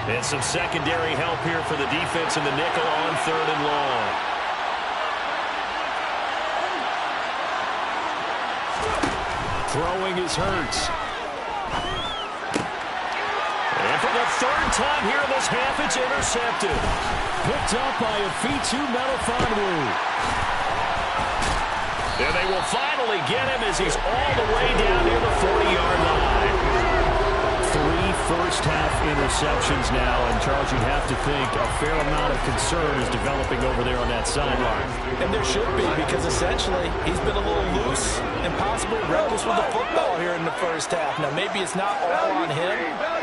And some secondary help here for the defense in the nickel on 3rd and long. Throwing is Hurts. And for the 3rd time here in this half, it's intercepted. Picked up by a Fitu Melifonwu. And they will finally get him as he's all the way down near the 40-yard line. 3 first-half interceptions now, and Charles, you'd have to think a fair amount of concern is developing over there on that sideline. And there should be, because essentially he's been a little loose and possibly reckless with the football here in the first half. Now, maybe it's not all on him,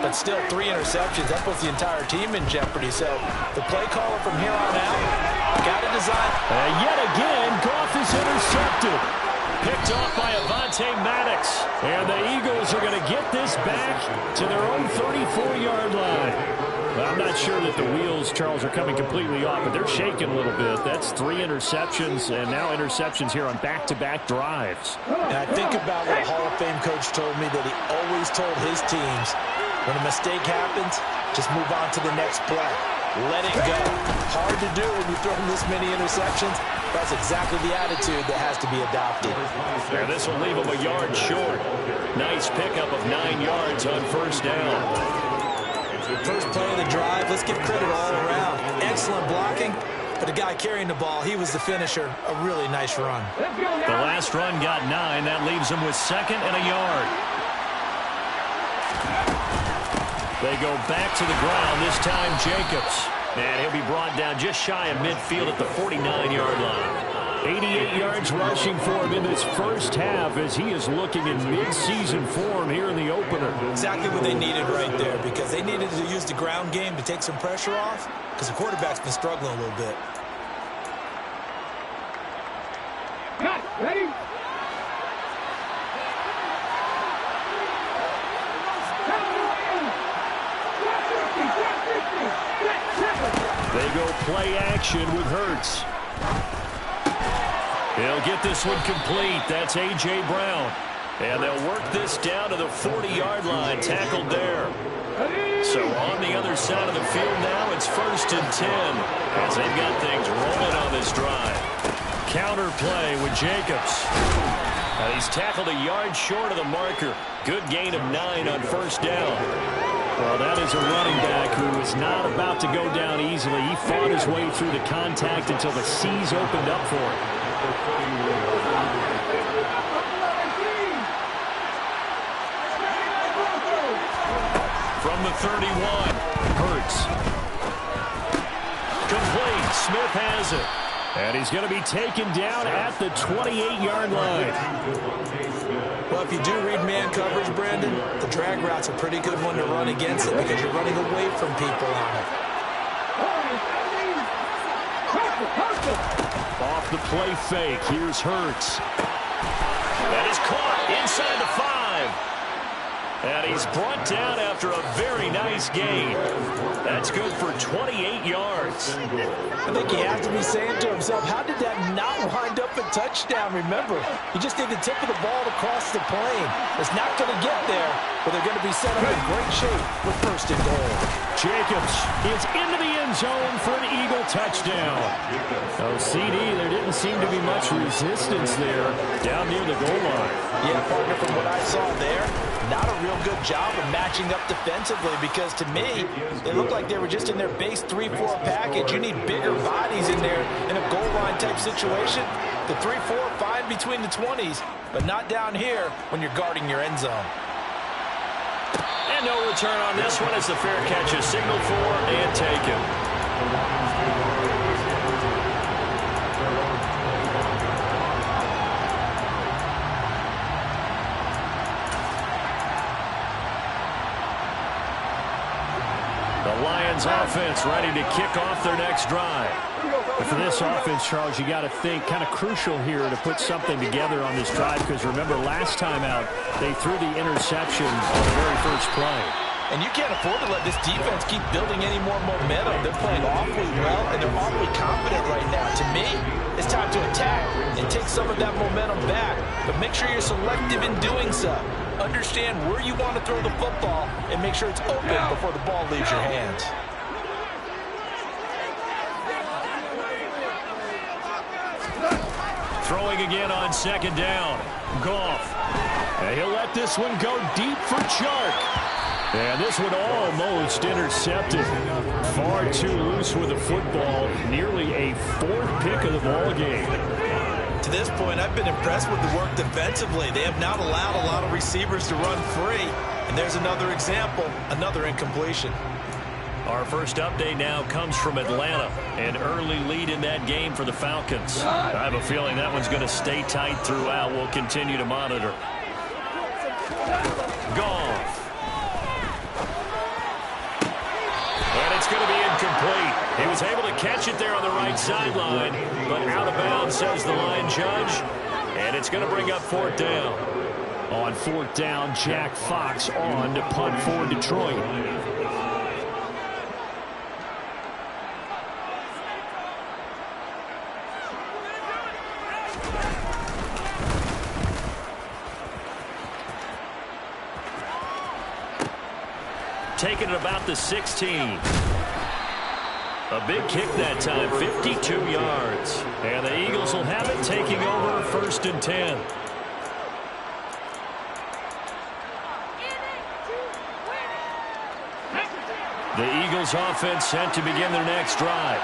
but still 3 interceptions. That puts the entire team in jeopardy. So the play caller from here on out got to design. And yet again, Goff is intercepted. Picked off by Avonte Maddox. And the Eagles are going to get this back to their own 34-yard line. Well, I'm not sure that the wheels, Charles, are coming completely off, but they're shaking a little bit. That's 3 interceptions, and now interceptions here on back-to-back drives. And I think about what a Hall of Fame coach told me, that he always told his teams, when a mistake happens, just move on to the next play. Let it go. Hard to do when you throw this many interceptions. That's exactly the attitude that has to be adopted. Yeah, this will leave him a yard short. Nice pickup of 9 yards on 1st down. First play of the drive, let's give credit all around. Excellent blocking, but the guy carrying the ball, he was the finisher. A really nice run. The last run got 9. That leaves him with 2nd and a yard. They go back to the ground, this time Jacobs. And he'll be brought down just shy of midfield at the 49-yard line. 88 yards rushing for him in this first half as he is looking in mid-season form here in the opener. Exactly what they needed right there, because they needed to use the ground game to take some pressure off, because the quarterback's been struggling a little bit. Ready? They go play action with Hurts. He'll get this one complete. That's A.J. Brown. And they'll work this down to the 40-yard line, tackled there. So on the other side of the field now, it's 1st and 10 as they've got things rolling on this drive. Counter play with Jacobs. He's tackled a yard short of the marker. Good gain of 9 on 1st down. Well, that is a running back who is not about to go down easily. He fought his way through the contact until the C's opened up for him. From the 31, Hurts. Complete. Smith has it. And he's going to be taken down at the 28-yard line. Well, if you do read man coverage, Brandon, the drag route's a pretty good one to run against it because you're running away from people on it. Off the play fake, here's Hurts. That is caught inside the 5. And he's brought down after a very nice gain. That's good for 28 yards. I think he has to be saying to himself, how did that not wind up a touchdown? Remember, he just need the tip of the ball to cross the plane. It's not going to get there, but they're going to be set up in great shape with 1st and goal. Jacobs is into the end zone for an Eagle touchdown. Oh, CD, there didn't seem to be much resistance there down near the goal line. Yeah, partner, from what I saw there, not a real good job of matching up defensively, because to me, it looked like they were just in their base 3-4 package. You need bigger bodies in there in a goal line type situation. The 3-4, fine between the 20s, but not down here when you're guarding your end zone. And no return on this one as the fair catch is signaled for and taken. The Lions offense ready to kick off their next drive. But for this offense, Charles, you got to think kind of crucial here to put something together on this drive, because remember last time out, they threw the interception on the very first play. And you can't afford to let this defense keep building any more momentum. They're playing awfully well, and they're awfully confident right now. To me, it's time to attack and take some of that momentum back. But make sure you're selective in doing so. Understand where you want to throw the football and make sure it's open before the ball leaves your hands. Throwing again on second down. Goff. And he'll let this one go deep for Chark. And this one almost intercepted. Far too loose with the football. Nearly a fourth pick of the ball game. To this point, I've been impressed with the work defensively. They have not allowed a lot of receivers to run free. And there's another example, another incompletion. Our first update now comes from Atlanta. An early lead in that game for the Falcons. I have a feeling that one's going to stay tight throughout. We'll continue to monitor. Goff. And it's going to be incomplete. He was able to catch it there on the right sideline, but out of bounds, says the line judge. And it's going to bring up fourth down. On fourth down, Jack Fox on to punt for Detroit. Taking it about the 16. A big kick that time, 52 yards. And the Eagles will have it, taking over first and 10. The Eagles offense set to begin their next drive.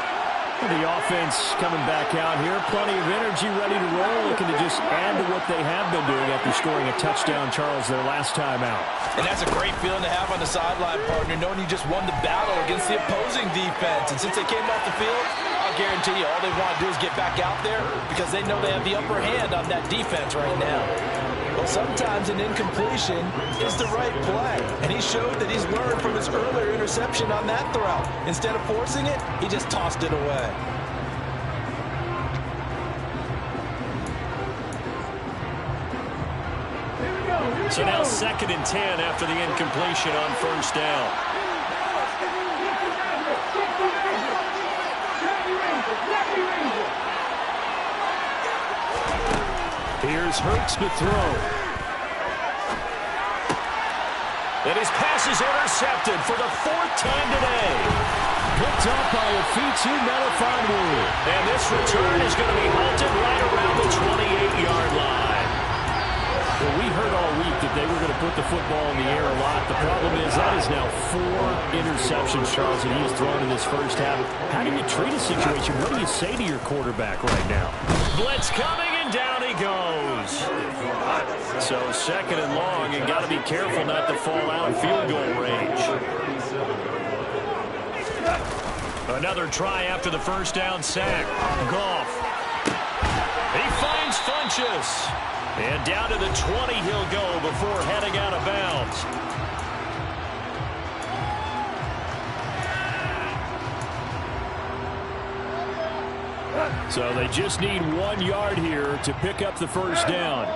The offense coming back out here. Plenty of energy, ready to roll, looking to just add to what they have been doing after scoring a touchdown, Charles, their last time out. And that's a great feeling to have on the sideline, partner, knowing you just won the battle against the opposing defense. And since they came off the field, I'll guarantee you all they want to do is get back out there because they know they have the upper hand on that defense right now. But sometimes an incompletion is the right play. And he showed that he's learned from his earlier interception on that throw. Instead of forcing it, he just tossed it away. So now second and 10 after the incompletion on first down. Here's Hurts to throw. And his pass is intercepted for the fourth time today. Picked up by Afitu Melifonwu. And this return is going to be halted right around the 28-yard line. Well, we heard all week that they were going to put the football in the air a lot. The problem is that is now 4 interceptions, Charles, that he has thrown in this first half. How do you treat a situation? What do you say to your quarterback right now? Blitz coming, and down he goes. So second and long, and got to be careful not to fall out of field goal range. Another try after the first down sack. Goff. He finds Funchess. And down to the 20 he'll go before heading out of bounds. So they just need 1 yard here to pick up the first down.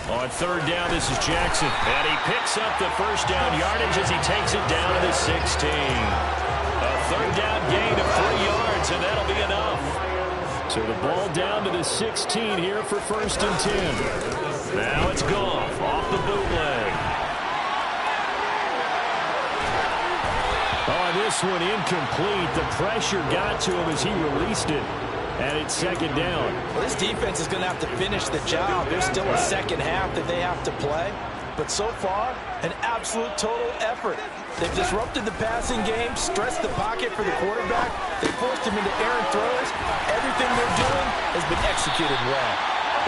On third down, this is Jackson. And he picks up the first down yardage as he takes it down to the 16. A third down gain of 3 yards, and that'll be enough. So the ball down to the 16 here for first and 10. Now it's Goff off the bootleg. Oh, this one incomplete. The pressure got to him as he released it. And it's second down. Well, this defense is going to have to finish the job. There's still a second half that they have to play. But so far, an absolute total effort. They've disrupted the passing game, stressed the pocket for the quarterback. They forced him into errant throws. Everything they're doing has been executed well.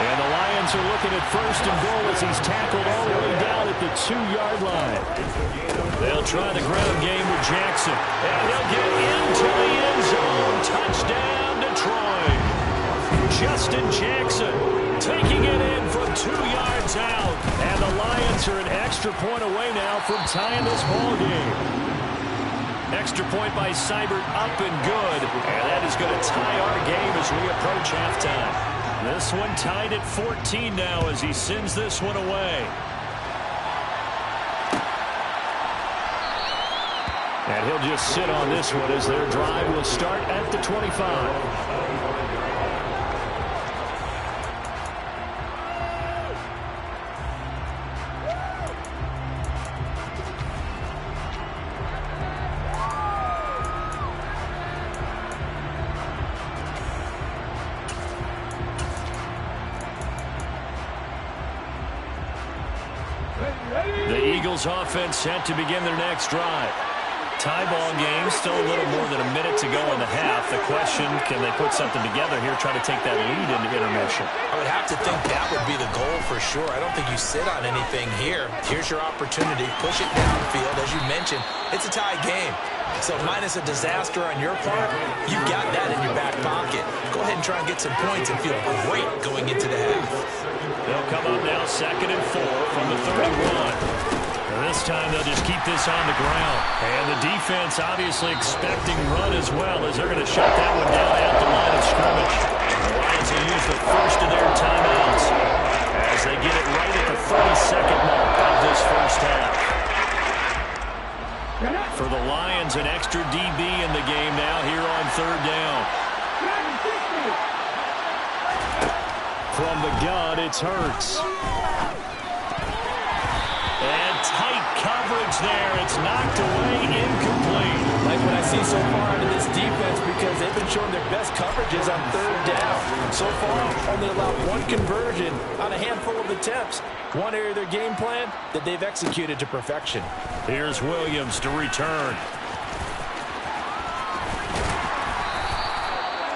And the Lions are looking at first and goal as he's tackled all the way down at the 2-yard line. They'll try the ground game with Jackson. And he'll get into the end zone. Touchdown, Detroit. Justin Jackson taking it in from 2 yards out. And the Lions are an extra point away now from tying this ball game. Extra point by Seibert, up and good. And that is going to tie our game as we approach halftime. This one tied at 14 now as he sends this one away. And he'll just sit on this one as their drive will start at the 25. The Eagles offense set to begin their next drive. Tie ball game, still a little more than a minute to go in the half. The question, can they put something together here, try to take that lead into intermission? I would have to think that would be the goal for sure. I don't think you sit on anything here. Here's your opportunity. Push it downfield. As you mentioned, it's a tie game. So minus a disaster on your part, you've got that in your back pocket. Go ahead and try and get some points and feel great going into the half. They'll come up now 2nd and 4 from the 31. This time they'll just keep this on the ground. And the defense obviously expecting run as well, as they're going to shut that one down at the line of scrimmage. The Lions will use the first of their timeouts as they get it right at the 32nd mark of this first half. For the Lions, an extra DB in the game now here on 3rd down. From the gun, it's Hurts. And tight coverage there. It's knocked away, incomplete. Like what I see so far out of this defense, because they've been showing their best coverages on 3rd down. So far, only allowed one conversion on a handful of attempts. One area of their game plan that they've executed to perfection. Here's Williams to return.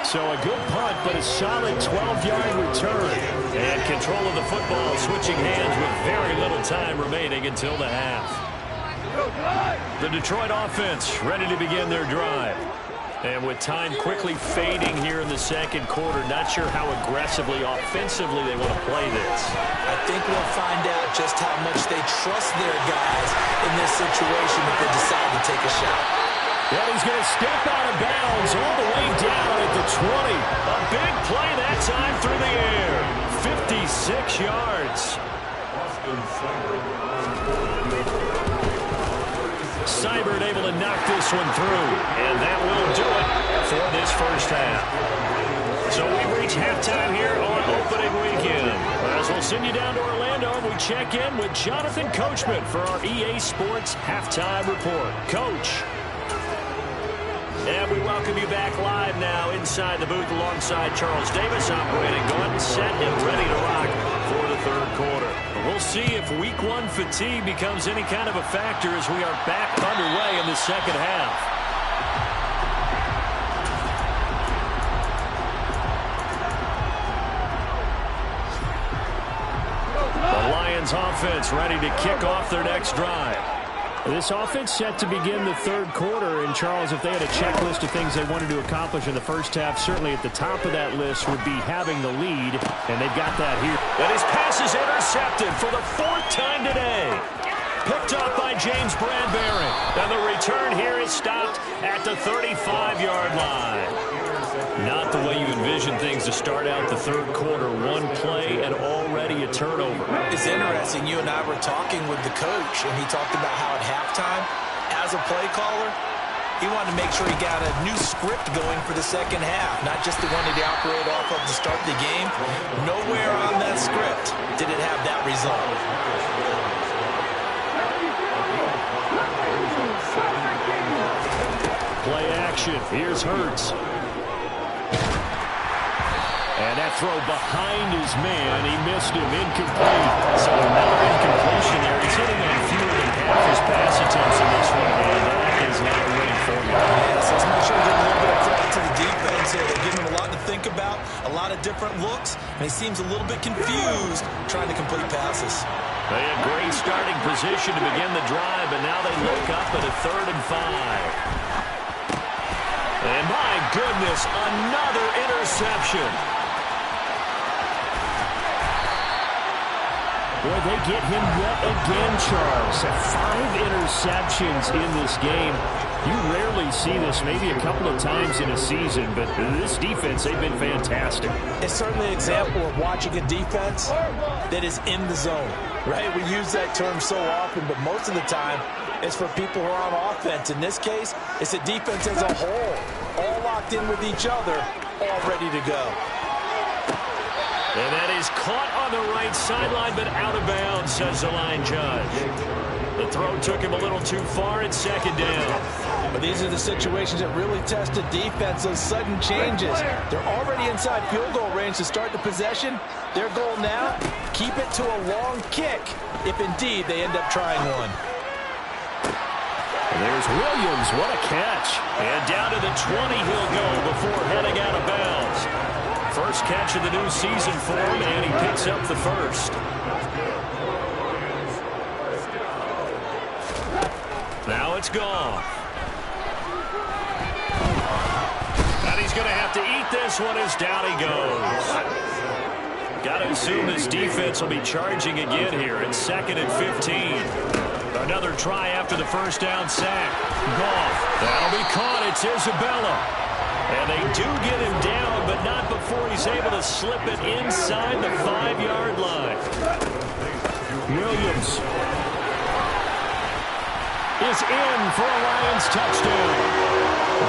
So a good punt, but a solid 12-yard return. And control of the football, switching hands with very little time remaining until the half. The Detroit offense ready to begin their drive. And with time quickly fading here in the 2nd quarter, not sure how aggressively, offensively they want to play this. I think we'll find out just how much they trust their guys in this situation if they decide to take a shot. Well, he's going to step out of bounds all the way down at the 20. A big play that time through the air. 56 yards. Seibert able to knock this one through. And that will do it for this first half. So we reach halftime here on opening weekend. As we'll send you down to Orlando, we check in with Jonathan Coachman for our EA Sports Halftime Report. Coach. And we welcome you back live now inside the booth alongside Charles Davis. I'm Brandon Gordon, set and ready to rock for the 3rd quarter. We'll see if week 1 fatigue becomes any kind of a factor as we are back underway in the 2nd half. The Lions offense ready to kick off their next drive. This offense set to begin the 3rd quarter. And, Charles, if they had a checklist of things they wanted to accomplish in the first half, certainly at the top of that list would be having the lead, and they've got that here. And his pass is intercepted for the 4th time today. Picked up by James Bradbury. And the return here is stopped at the 35-yard line. Not the way you envision things to start out the 3rd quarter. One play and already a turnover. It's interesting. You and I were talking with the coach, and he talked about how at halftime, as a play caller, he wanted to make sure he got a new script going for the 2nd half, not just the one that he operated off of to start the game. Nowhere on that script did it have that result. Play action. Here's Hurts. And that throw behind his man. He missed him. Incomplete. So another incompletion there. He's hitting on fewer than half his pass attempts in this one. And that is not a winning formula. Yes, let's make sure we give a little bit of credit to the defense here. They're giving him a lot to think about, a lot of different looks, and he seems a little bit confused trying to complete passes. They had great starting position to begin the drive, but now they look up at a 3rd and 5. And my goodness, another interception. Boy, they get him yet again, Charles. 5 interceptions in this game. You rarely see this, maybe a couple of times in a season, but this defense, they've been fantastic. It's certainly an example of watching a defense that is in the zone, right? We use that term so often, but most of the time, is for people who are on offense. In this case, it's the defense as a whole, all locked in with each other, all ready to go. And that is caught on the right sideline, but out of bounds, says the line judge. The throw took him a little too far. It's second down. But these are the situations that really test the defense, those sudden changes. They're already inside field goal range to start the possession. Their goal now, keep it to a long kick, if indeed they end up trying one. There's Williams. What a catch. And down to the 20 he'll go before heading out of bounds. First catch of the new season for him, and he picks up the first. Now it's gone. And he's going to have to eat this one as down he goes. Got to assume this defense will be charging again here. It's second and 15. Another try after the first down sack. Goff. That'll be caught. It's Isabella. And they do get him down, but not before he's able to slip it inside the 5-yard line. Williams is in for a Lions touchdown.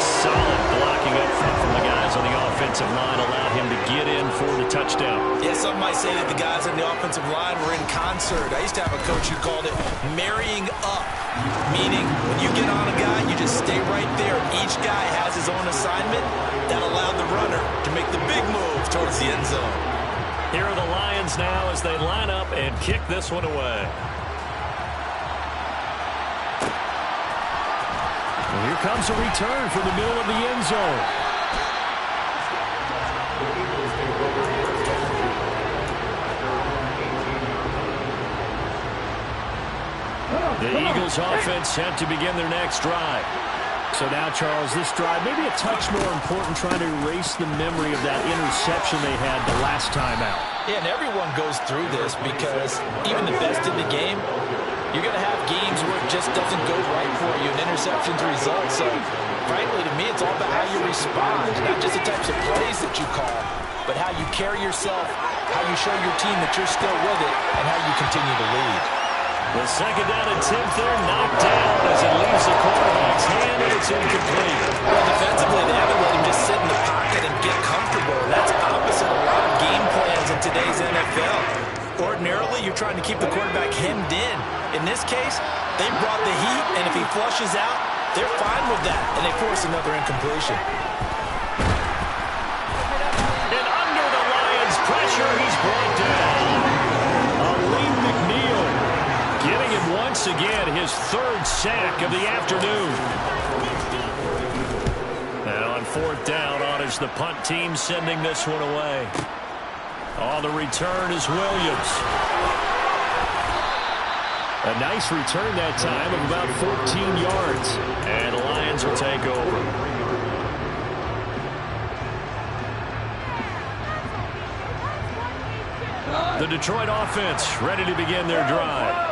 Solid blocking up front from the guys on the offensive line allowed him to get in for the touchdown. Yeah, some might say that the guys on the offensive line were in concert. I used to have a coach who called it marrying up, meaning when you get on a guy, you just stay right there. Each guy has his own assignment. That allowed the runner to make the big move towards the end zone. Here are the Lions now as they line up and kick this one away. And here comes a return from the middle of the end zone. The Eagles offense set to begin their next drive. So now, Charles, this drive maybe a touch more important, trying to erase the memory of that interception they had the last time out. Yeah, and everyone goes through this because even the best in the game, you're going to have games where it just doesn't go right for you, and interceptions result. So, frankly, to me, it's all about how you respond, not just the types of plays that you call, but how you carry yourself, how you show your team that you're still with it, and how you continue to lead. The second down attempt there knocked down as it leaves the quarterback's hand, and it's incomplete. Well, defensively, they haven't let him just sit in the pocket and get comfortable. That's opposite a lot of game plans in today's NFL. Ordinarily, you're trying to keep the quarterback hemmed in. In this case, they brought the heat, and if he flushes out, they're fine with that, and they force another incompletion. And under the Lions' pressure, he's brought down. Lee McNeil giving him once again his third sack of the afternoon. Now on fourth down, on is the punt team sending this one away. On the return is Williams. A nice return that time of about 14 yards. And the Lions will take over. The Detroit offense ready to begin their drive.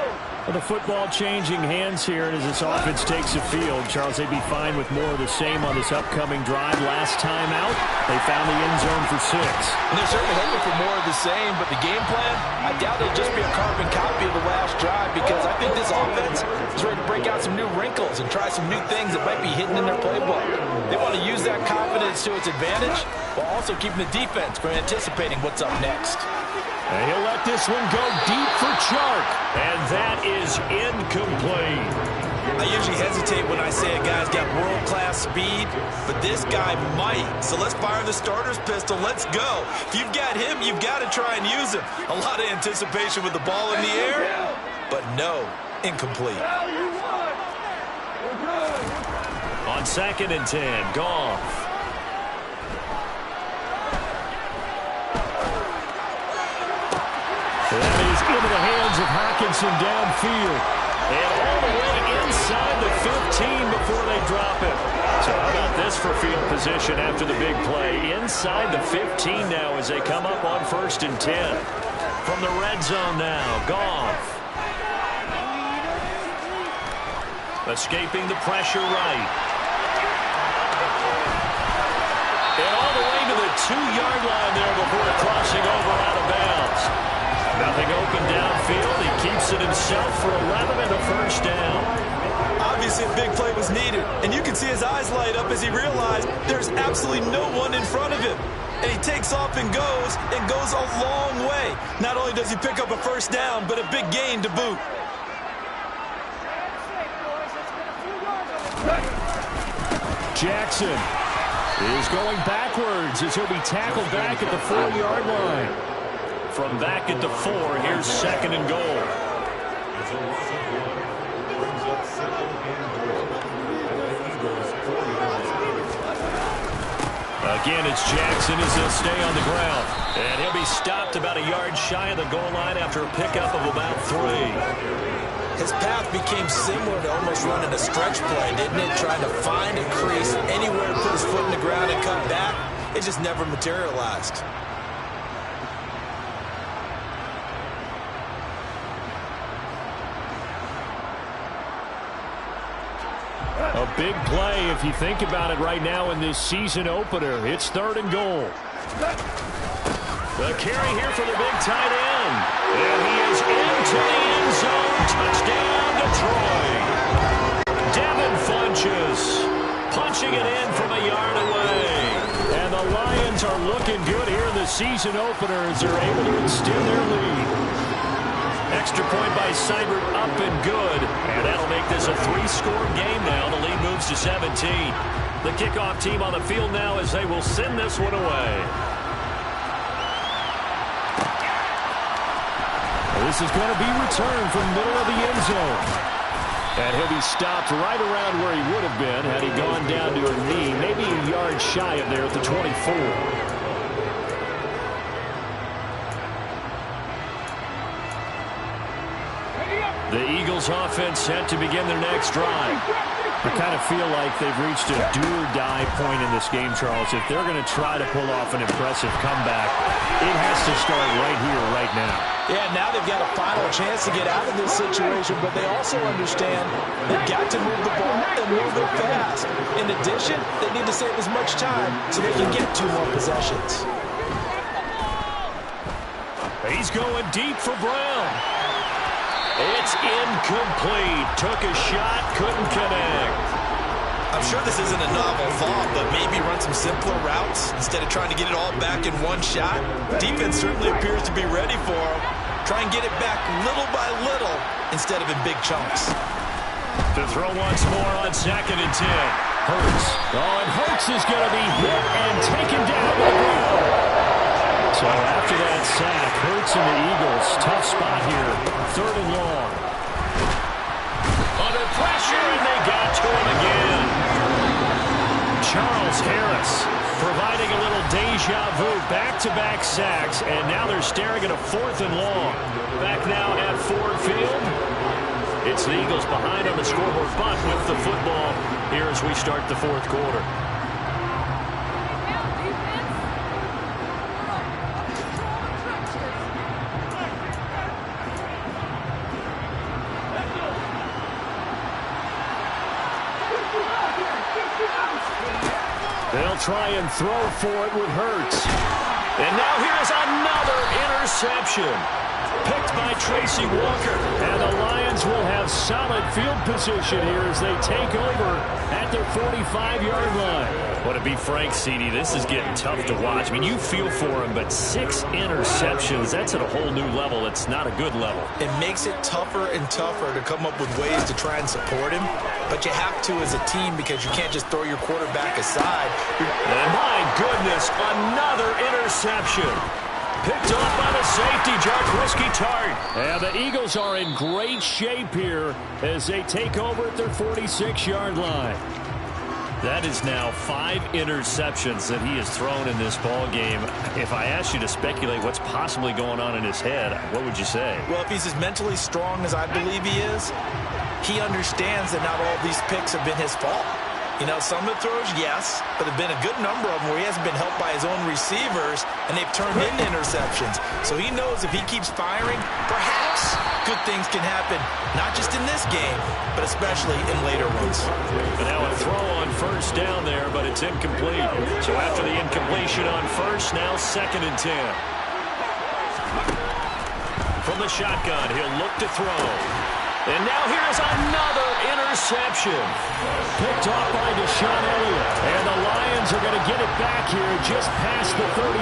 Well, the football changing hands here, and as this offense takes the field, Charles, they'd be fine with more of the same on this upcoming drive. Last time out, they found the end zone for 6. And they're certainly hoping for more of the same, but the game plan, I doubt it'll just be a carbon copy of the last drive, because I think this offense is ready to break out some new wrinkles and try some new things that might be hidden in their playbook. They want to use that confidence to its advantage while also keeping the defense from anticipating what's up next. And he'll let this one go deep for Chark. And that is incomplete. I usually hesitate when I say a guy's got world-class speed, but this guy might. So let's fire the starter's pistol. Let's go. If you've got him, you've got to try and use him. A lot of anticipation with the ball in the air, but no, incomplete. On second and 10, Goff. That is into the hands of Hockenson downfield. And all the way inside the 15 before they drop it. So how about this for field position after the big play? Inside the 15 now as they come up on first and 10. From the red zone now, Goff. Escaping the pressure right. And all the way to the 2-yard line there before crossing over out of bounds. Nothing open downfield. He keeps it himself for 11 and a first down. Obviously, a big play was needed, and you can see his eyes light up as he realized there's absolutely no one in front of him. And he takes off and goes a long way. Not only does he pick up a first down, but a big gain to boot. Jackson is going backwards as he'll be tackled back at the 4-yard line. From back at the 4, here's 2nd and goal. Again, it's Jackson as he'll stay on the ground. And he'll be stopped about a yard shy of the goal line after a pickup of about 3. His path became similar to almost running a stretch play, didn't it? Trying to find a crease, anywhere to put his foot in the ground and cut back. It just never materialized. A big play if you think about it right now in this season opener. It's 3rd and goal. The carry here for the big tight end. And he is into the end zone. Touchdown, Detroit. Devin Funchess punching it in from a yard away. And the Lions are looking good here in the season opener as they're able to extend their lead. Extra point by Seibert, up and good. And that'll make this a 3-score game now. The lead moves to 17. The kickoff team on the field now as they will send this one away. This is going to be returned from the middle of the end zone. And he'll be stopped right around where he would have been had he gone down to a knee, maybe a yard shy of there at the 24. The Eagles offense set to begin their next drive. I kind of feel like they've reached a do-or-die point in this game, Charles. If they're going to try to pull off an impressive comeback, it has to start right here, right now. Yeah, now they've got a final chance to get out of this situation, but they also understand they've got to move the ball and move it fast. In addition, they need to save as much time so they can get 2 more possessions. He's going deep for Brown. It's incomplete. Took a shot, couldn't connect. I'm sure this isn't a novel thought, but maybe run some simpler routes instead of trying to get it all back in one shot. Defense certainly appears to be ready for him. Try and get it back little by little instead of in big chunks. To throw once more on 2nd and 10. Hurts. Oh, and Hurts is going to be hit and taken down by Brown. So after that sack, Hurts and the Eagles, tough spot here. 3rd and long. Under pressure, and they got to him again. Charles Harris providing a little deja vu, back-to-back sacks, and now they're staring at a 4th and long. Back now at Ford Field. It's the Eagles behind on the scoreboard, but with the football here as we start the 4th quarter. They'll try and throw for it with Hurts. And now here's another interception. Picked by Tracy Walker. And the Lions will have solid field position here as they take over at their 45-yard line. Well, to be frank, CD, this is getting tough to watch. I mean, you feel for him, but 6 interceptions, that's at a whole new level. It's not a good level. It makes it tougher and tougher to come up with ways to try and support him, but you have to as a team because you can't just throw your quarterback aside. And my goodness, another interception. Picked off by the safety, Jarkowski Tart. And the Eagles are in great shape here as they take over at their 46-yard line. That is now 5 interceptions that he has thrown in this ball game. If I asked you to speculate what's possibly going on in his head, what would you say? Well, if he's as mentally strong as I believe he is, he understands that not all of these picks have been his fault. You know, some of the throws, yes, but there have been a good number of them where he hasn't been helped by his own receivers, and they've turned into interceptions. So he knows if he keeps firing, perhaps good things can happen, not just in this game, but especially in later ones. And now a throw on first down there, but it's incomplete. So after the incompletion on first, now 2nd and 10. From the shotgun, he'll look to throw. And now here's another interception. Picked off by Deshaun Elliott. And the Lions are going to get it back here just past the 35.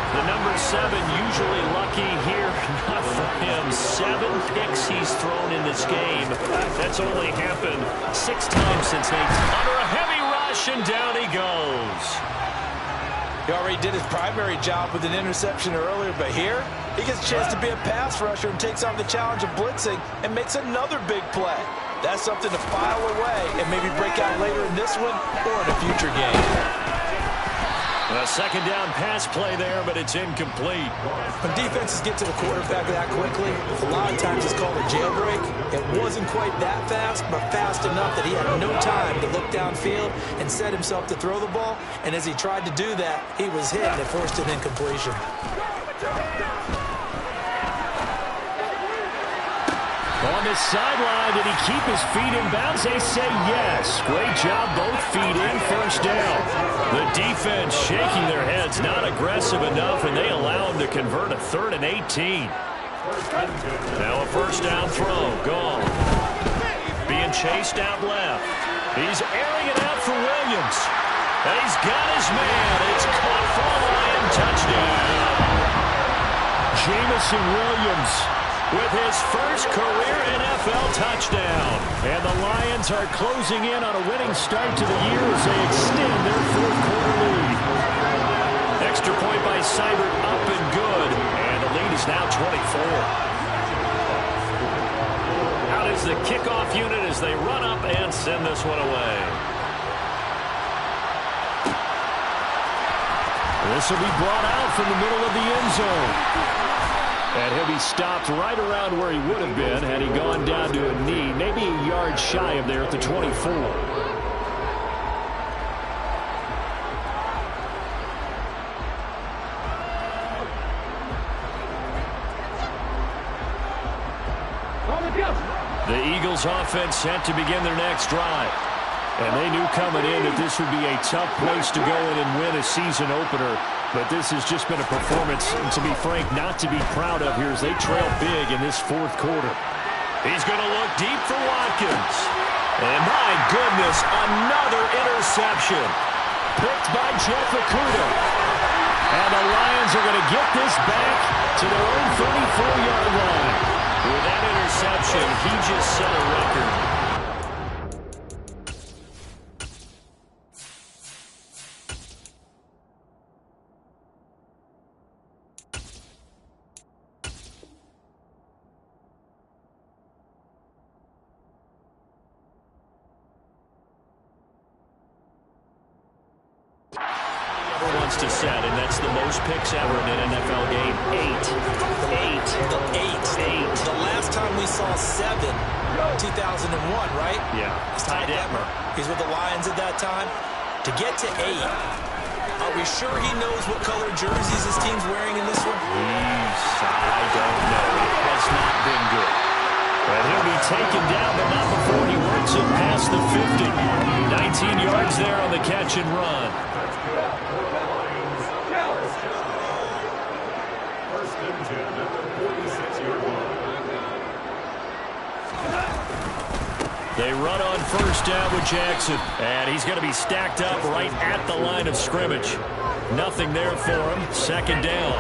The number 7 usually lucky here. Not for him. 7 picks he's thrown in this game. That's only happened 6 times since they under a heavy rush, and down he goes. He already did his primary job with an interception earlier, but here he gets a chance to be a pass rusher and takes on the challenge of blitzing and makes another big play. That's something to file away and maybe break out later in this one or in a future game. A second down pass play there, but it's incomplete. When defenses get to the quarterback that quickly, a lot of times it's called a jailbreak. It wasn't quite that fast, but fast enough that he had no time to look downfield and set himself to throw the ball. And as he tried to do that, he was hit and it forced an incompletion. On the sideline, did he keep his feet in bounds? They say yes. Great job, both feet in, first down. The defense shaking their heads, not aggressive enough, and they allow him to convert a 3rd and 18. Now a first down throw, gone. Being chased out left. He's airing it out for Williams. And he's got his man. It's caught for a Lion touchdown. Jamison Williams with his first career NFL touchdown. And the Lions are closing in on a winning start to the year as they extend their 4th quarter lead. Extra point by Seibert, up and good. And the lead is now 24. Out is the kickoff unit as they run up and send this one away. This will be brought out from the middle of the end zone. And he'll be stopped right around where he would have been had he gone down to a knee, maybe a yard shy of there at the 24. The Eagles offense set to begin their next drive. And they knew coming in that this would be a tough place to go in and win a season opener. But this has just been a performance, to be frank, not to be proud of here as they trail big in this 4th quarter. He's going to look deep for Watkins. And my goodness, another interception. Picked by Jeff Okudah. And the Lions are going to get this back to their own 34-yard line. With that interception, he just set a record. To set, and that's the most picks ever in an NFL game. 8. The last time we saw 7, 2001, right? Yeah. It's Ty Detmer. He's with the Lions at that time. To get to 8, are we sure he knows what color jerseys his team's wearing in this one? I don't know. It has not been good. And he'll be taken down, but not before he works it past the 50. 19 yards there on the catch and run. They run on first down with Jackson. And he's going to be stacked up right at the line of scrimmage. Nothing there for him. Second down.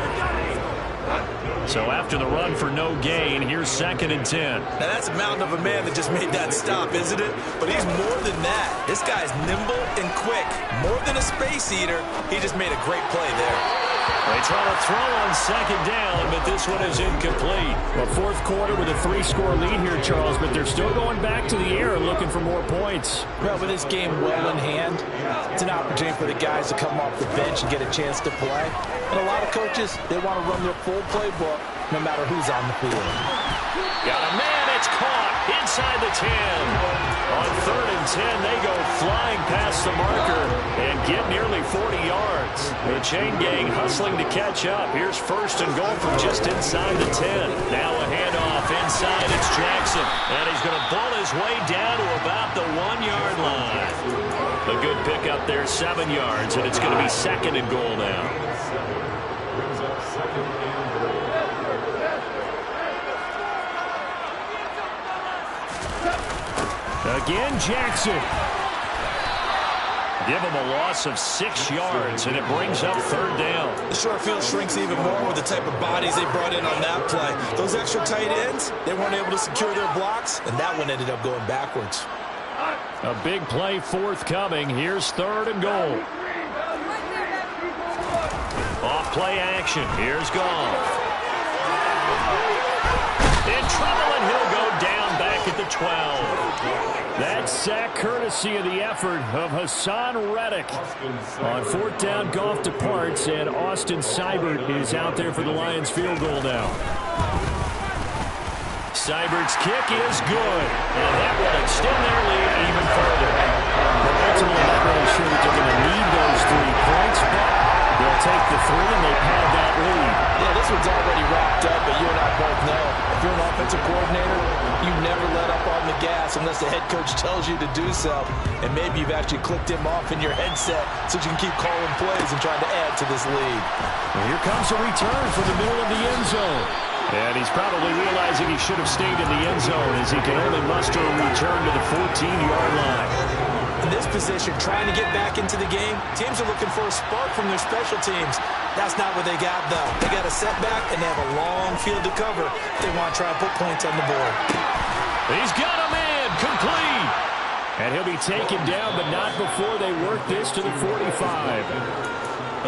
So after the run for no gain, here's 2nd and 10. Now that's a mountain of a man that just made that stop, isn't it? But he's more than that. This guy's nimble and quick. More than a space eater, he just made a great play there. They try to throw on second down, but this one is incomplete. Well, 4th quarter with a 3-score lead here, Charles, but they're still going back to the air and looking for more points. Well, with this game well in hand, it's an opportunity for the guys to come off the bench and get a chance to play. And a lot of coaches, they want to run their full playbook no matter who's on the field. Got a man, it's caught inside the 10. On 3rd and 10, they go flying past the marker and get nearly 40 yards. The chain gang hustling to catch up. Here's 1st and goal from just inside the 10. Now a handoff inside, it's Jackson. And he's going to pull his way down to about the 1-yard line. A good pickup there, 7 yards, and it's going to be 2nd and goal now. again, Jackson. Give him a loss of 6 yards, and it brings up 3rd down. The short field shrinks even more with the type of bodies they brought in on that play. Those extra tight ends, they weren't able to secure their blocks, and that one ended up going backwards. A big play forthcoming. Here's 3rd and goal. Off play action. Here's Goff. In trouble, and he'll go down back at the 12. That sack courtesy of the effort of Hassan Reddick. On 4th down, Goff departs, and Austin Seibert is out there for the Lions field goal now. Seibert's kick is good, and that will extend their lead even further. Well, ultimately, I'm not really sure that they're going to need those 3 points, but they'll take the 3 and they pad that lead. Yeah, this one's already wrapped up, but you and I both know if you're an offensive coordinator, you never let up on the gas unless the head coach tells you to do so. And maybe you've actually clicked him off in your headset so you can keep calling plays and trying to add to this lead. Well, here comes a return from the middle of the end zone. And he's probably realizing he should have stayed in the end zone as he can only muster a return to the 14-yard line. In this position, trying to get back into the game, teams are looking for a spark from their special teams. That's not what they got, though. They got a setback, and they have a long field to cover if they want to try and put points on the board. He's got a man, complete. And he'll be taken down, but not before they work this to the 45.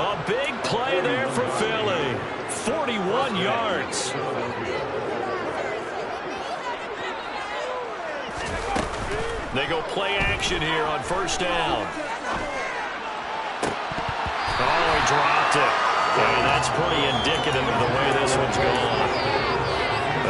A big play there for Philly. 41 yards. They go play action here on 1st down. Oh, he dropped it. And that's pretty indicative of the way this one's gone.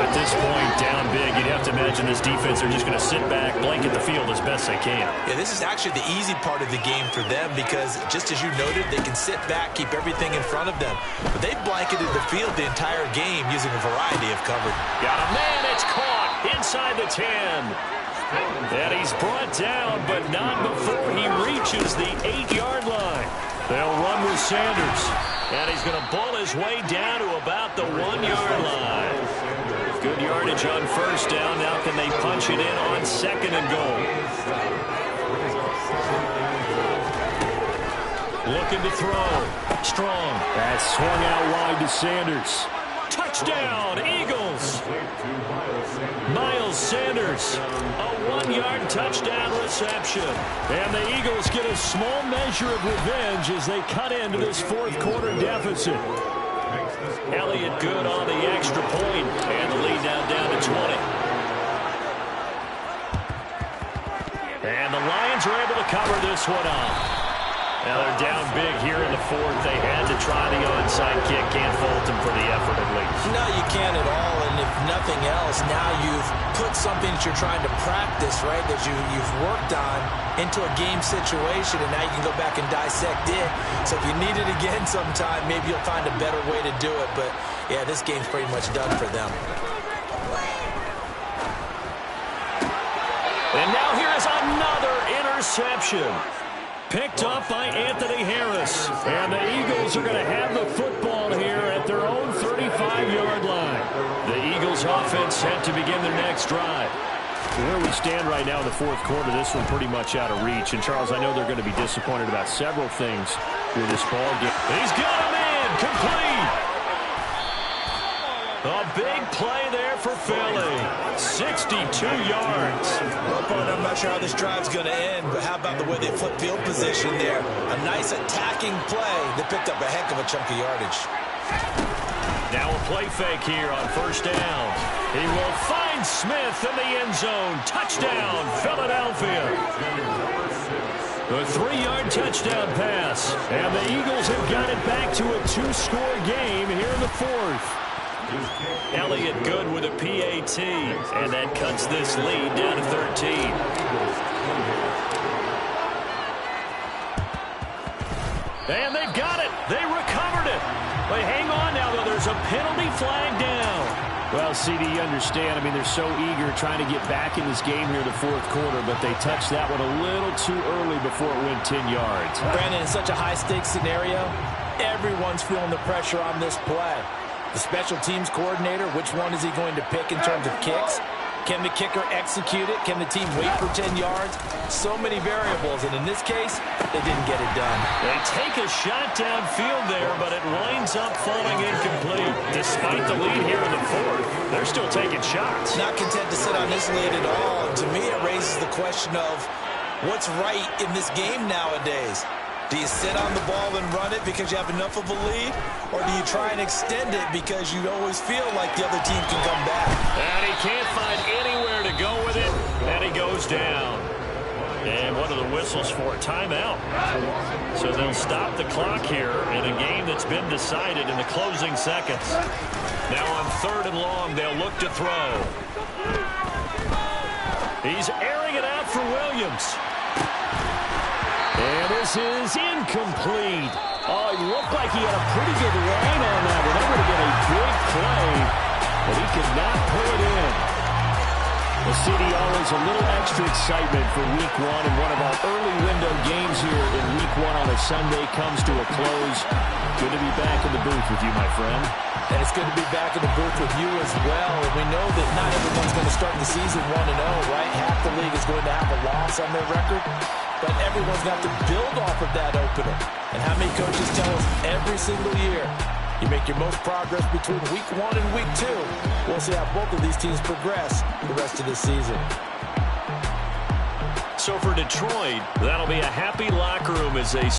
At this point, down big, you'd have to imagine this defense, they're just going to sit back, blanket the field as best they can. Yeah, this is actually the easy part of the game for them because, just as you noted, they can sit back, keep everything in front of them. But they've blanketed the field the entire game using a variety of cover. Got a man, it's caught inside the 10. And he's brought down, but not before he reaches the 8-yard line. They'll run with Sanders. And he's going to bull his way down to about the 1-yard line. Good yardage on 1st down. Now can they punch it in on 2nd and goal? Looking to throw. Strong. That swung out wide to Sanders. Touchdown, Eagles. Miles Sanders, a 1-yard touchdown reception. And the Eagles get a small measure of revenge as they cut into this 4th quarter deficit. Elliott good on the extra point, and the lead now down to 20. And the Lions are able to cover this one up. Now they're down big here in the 4th. They had to try the onside kick. Can't fault them for the effort at least. No, you can't at all. And if nothing else, now you've put something that you're trying to practice, right, that you've worked on into a game situation, and now you can go back and dissect it. So if you need it again sometime, maybe you'll find a better way to do it. But, yeah, this game's pretty much done for them. And now here is another interception. Picked up by Anthony Harris. And the Eagles are going to have the football here at their own 35-yard line. The Eagles offense set to begin their next drive. Where we stand right now in the 4th quarter, this one pretty much out of reach. And, Charles, I know they're going to be disappointed about several things with this ball game. He's got a man, complete. A big play there for Philly. 62 yards. I'm not sure how this drive's going to end, but how about the way they flip field position there? A nice attacking play. They picked up a heck of a chunk of yardage. Now a play fake here on 1st down. He will find Smith in the end zone. Touchdown, Philadelphia. A 3-yard touchdown pass. And the Eagles have got it back to a 2-score game here in the 4th. Elliott good with a PAT, and that cuts this lead down to 13. And they've got it. They recovered it. But hang on now, though. There's a penalty flag down. Well, CD, you understand. I mean, they're so eager trying to get back in this game here in the 4th quarter, but they touched that one a little too early before it went 10 yards. Brandon, in such a high-stakes scenario, everyone's feeling the pressure on this play. The special teams coordinator, which one is he going to pick in terms of kicks? Can the kicker execute it? Can the team wait for 10 yards? So many variables, and in this case, they didn't get it done. They take a shot downfield there, but it winds up falling incomplete. Despite the lead here in the fourth, they're still taking shots. Not content to sit on this lead at all. And to me, it raises the question of what's right in this game nowadays. Do you sit on the ball and run it because you have enough of a lead? Or do you try and extend it because you always feel like the other team can come back? And he can't find anywhere to go with it, and he goes down. And what are the whistles for? Timeout. So they'll stop the clock here in a game that's been decided in the closing seconds. Now on 3rd and long, they'll look to throw. He's airing it out for Williams. And this is incomplete. Oh, he looked like he had a pretty good line on that one. That would have been a big play, but he could not pull it in. The city always a little extra excitement for Week 1, and one of our early window games here in Week 1 on a Sunday comes to a close. Good to be back in the booth with you, my friend. And it's good to be back in the booth with you as well. And we know that not everyone's going to start the season 1-0, right? Half the league is going to have a loss on their record. But everyone's got to build off of that opener. And how many coaches tell us every single year, you make your most progress between Week 1 and Week 2. We'll see how both of these teams progress the rest of this season. So for Detroit, that'll be a happy locker room as they